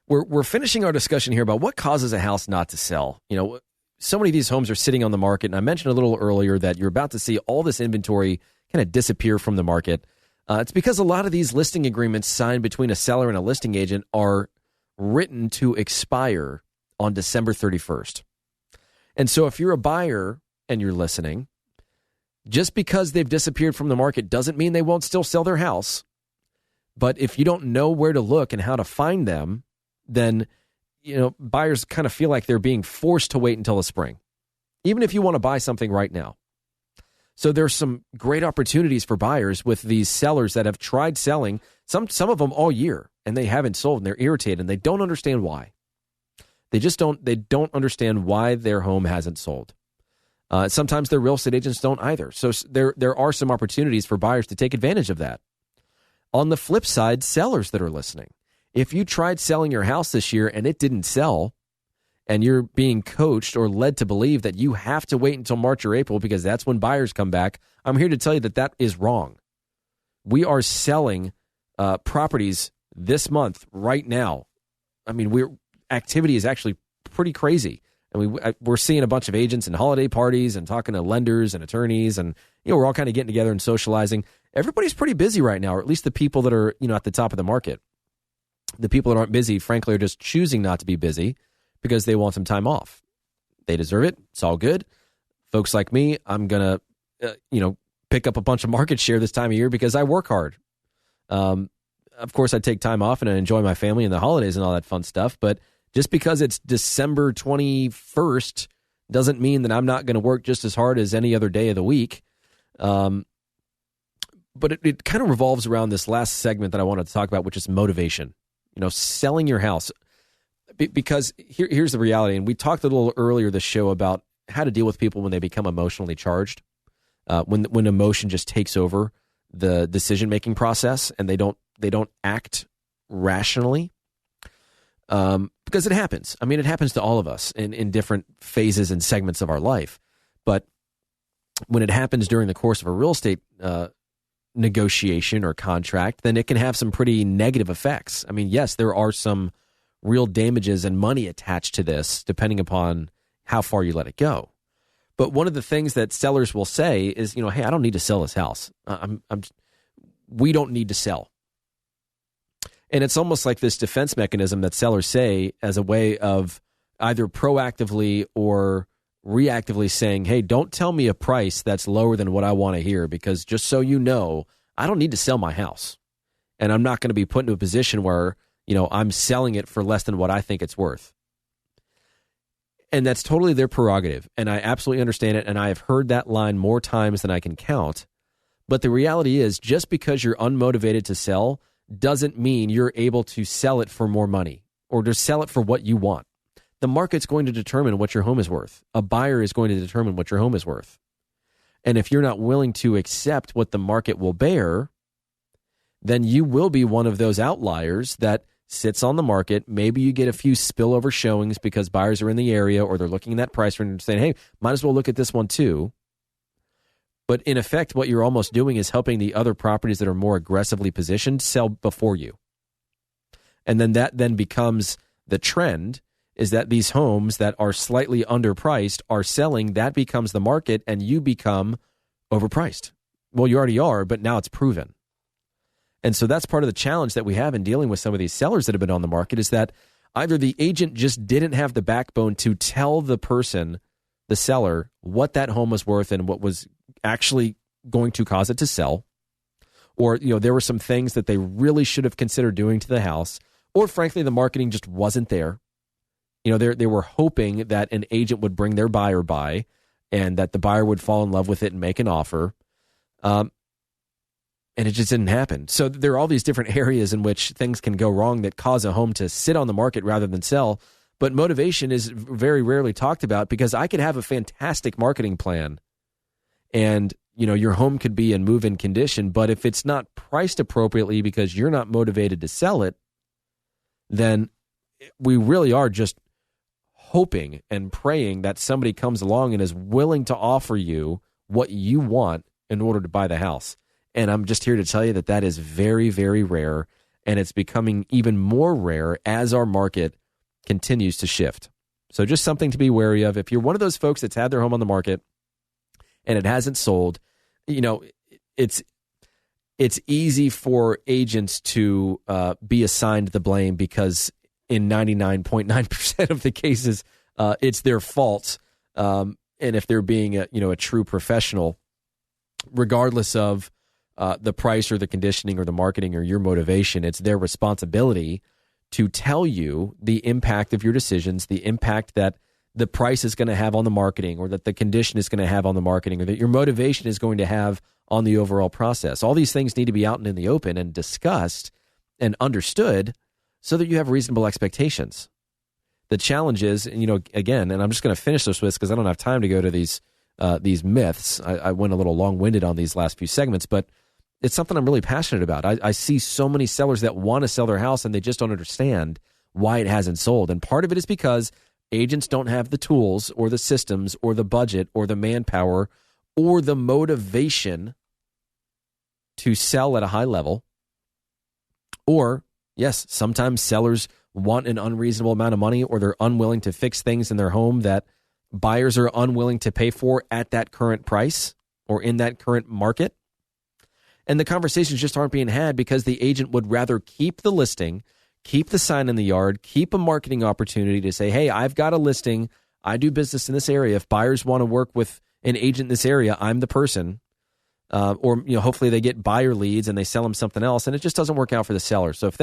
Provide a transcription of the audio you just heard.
We're finishing our discussion here about what causes a house not to sell. So many of these homes are sitting on the market, and I mentioned a little earlier that you're about to see all this inventory kind of disappear from the market. It's because a lot of these listing agreements signed between a seller and a listing agent are written to expire on December 31st. And so if you're a buyer and you're listening, just because they've disappeared from the market doesn't mean they won't still sell their house. But if you don't know where to look and how to find them, then buyers kind of feel like they're being forced to wait until the spring, even if you want to buy something right now. So there's some great opportunities for buyers with these sellers that have tried selling, some of them all year, and they haven't sold, and they're irritated, and they don't understand why. They don't understand why their home hasn't sold. Sometimes their real estate agents don't either. So there are some opportunities for buyers to take advantage of that. On the flip side, sellers that are listening, if you tried selling your house this year and it didn't sell, and you're being coached or led to believe that you have to wait until March or April because that's when buyers come back, I'm here to tell you that that is wrong. We are selling properties this month right now. I mean, activity is actually pretty crazy. I mean, we're seeing a bunch of agents and holiday parties and talking to lenders and attorneys, and we're all kind of getting together and socializing. Everybody's pretty busy right now, or at least the people that are at the top of the market. The people that aren't busy, frankly, are just choosing not to be busy because they want some time off. They deserve it. It's all good. Folks like me, I'm going to, pick up a bunch of market share this time of year because I work hard. Of course, I take time off and I enjoy my family and the holidays and all that fun stuff. But just because it's December 21st doesn't mean that I'm not going to work just as hard as any other day of the week. But it kind of revolves around this last segment that I wanted to talk about, which is motivation. Selling your house. Because here's the reality, and we talked a little earlier this show about how to deal with people when they become emotionally charged, when emotion just takes over the decision-making process and they don't act rationally, because it happens. I mean, it happens to all of us in different phases and segments of our life. But when it happens during the course of a real estate negotiation or contract, then it can have some pretty negative effects. I mean, yes, there are some real damages and money attached to this, depending upon how far you let it go. But one of the things that sellers will say is, hey, I don't need to sell this house. We don't need to sell. And it's almost like this defense mechanism that sellers say as a way of either proactively or reactively saying, hey, don't tell me a price that's lower than what I want to hear, because just so you know, I don't need to sell my house. And I'm not going to be put into a position where I'm selling it for less than what I think it's worth. And that's totally their prerogative. And I absolutely understand it. And I have heard that line more times than I can count. But the reality is, just because you're unmotivated to sell doesn't mean you're able to sell it for more money or to sell it for what you want. The market's going to determine what your home is worth. A buyer is going to determine what your home is worth. And if you're not willing to accept what the market will bear, then you will be one of those outliers that sits on the market. Maybe you get a few spillover showings because buyers are in the area or they're looking at that price range and saying, hey, might as well look at this one too. But in effect, what you're almost doing is helping the other properties that are more aggressively positioned sell before you. And then that then becomes the trend, is that these homes that are slightly underpriced are selling. That becomes the market and you become overpriced. Well, you already are, but now it's proven. And so that's part of the challenge that we have in dealing with some of these sellers that have been on the market, is that either the agent just didn't have the backbone to tell the person, the seller, what that home was worth and what was actually going to cause it to sell, or there were some things that they really should have considered doing to the house, or frankly, the marketing just wasn't there. They were hoping that an agent would bring their buyer by and that the buyer would fall in love with it and make an offer. And it just didn't happen. So there are all these different areas in which things can go wrong that cause a home to sit on the market rather than sell. But motivation is very rarely talked about, because I could have a fantastic marketing plan and your home could be in move-in condition, but if it's not priced appropriately because you're not motivated to sell it, then we really are just hoping and praying that somebody comes along and is willing to offer you what you want in order to buy the house. And I'm just here to tell you that that is very, very rare. and it's becoming even more rare as our market continues to shift. So just something to be wary of. If you're one of those folks that's had their home on the market and it hasn't sold, it's easy for agents to be assigned the blame because in 99.9% of the cases, it's their fault. And if they're being a true professional, regardless of the price or the conditioning or the marketing or your motivation, it's their responsibility to tell you the impact of your decisions, the impact that the price is going to have on the marketing, or that the condition is going to have on the marketing, or that your motivation is going to have on the overall process. All these things need to be out and in the open and discussed and understood so that you have reasonable expectations. The challenge is, again, and I'm just going to finish this with because I don't have time to go to these myths. I went a little long-winded on these last few segments, but it's something I'm really passionate about. I see so many sellers that want to sell their house and they just don't understand why it hasn't sold. And part of it is because agents don't have the tools or the systems or the budget or the manpower or the motivation to sell at a high level. Or, yes, sometimes sellers want an unreasonable amount of money, or they're unwilling to fix things in their home that buyers are unwilling to pay for at that current price or in that current market. And the conversations just aren't being had because the agent would rather keep the listing, keep the sign in the yard, keep a marketing opportunity to say, hey, I've got a listing. I do business in this area. If buyers want to work with an agent in this area, I'm the person. Or hopefully they get buyer leads and they sell them something else, and it just doesn't work out for the seller. So if